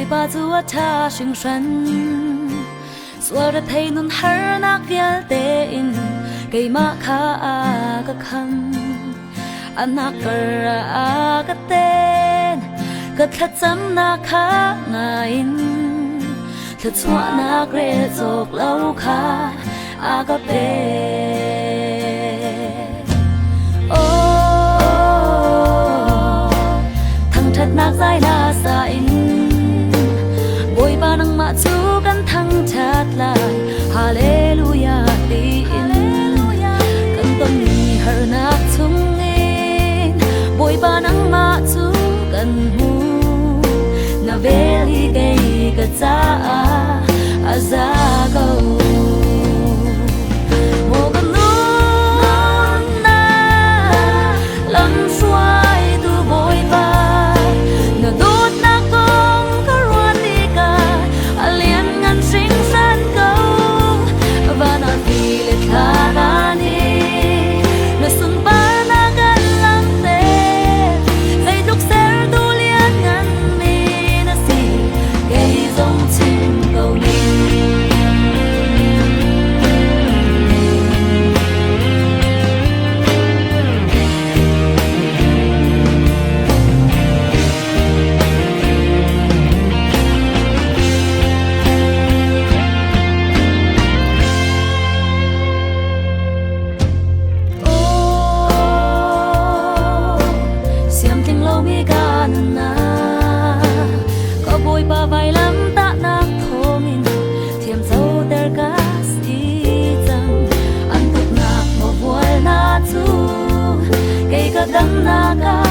把做他心酸，说着thấy nun har nak vial te in kay maka ka kham anak kara ka ten ka thlat cham na kha ngain thlat chwa na gre chok lau kha aga pe o thang that nak zai na sa in boi ba nang ma chu kan thang that lai hallelujah ti in kan ton ni har nak chung in boi ba nang ma chu kan hu na veli gay ka cha aza go ba vai lam ta nak thongin thiam zo der ka si chang an tuk nak mo vual na chu kay ka dam na ka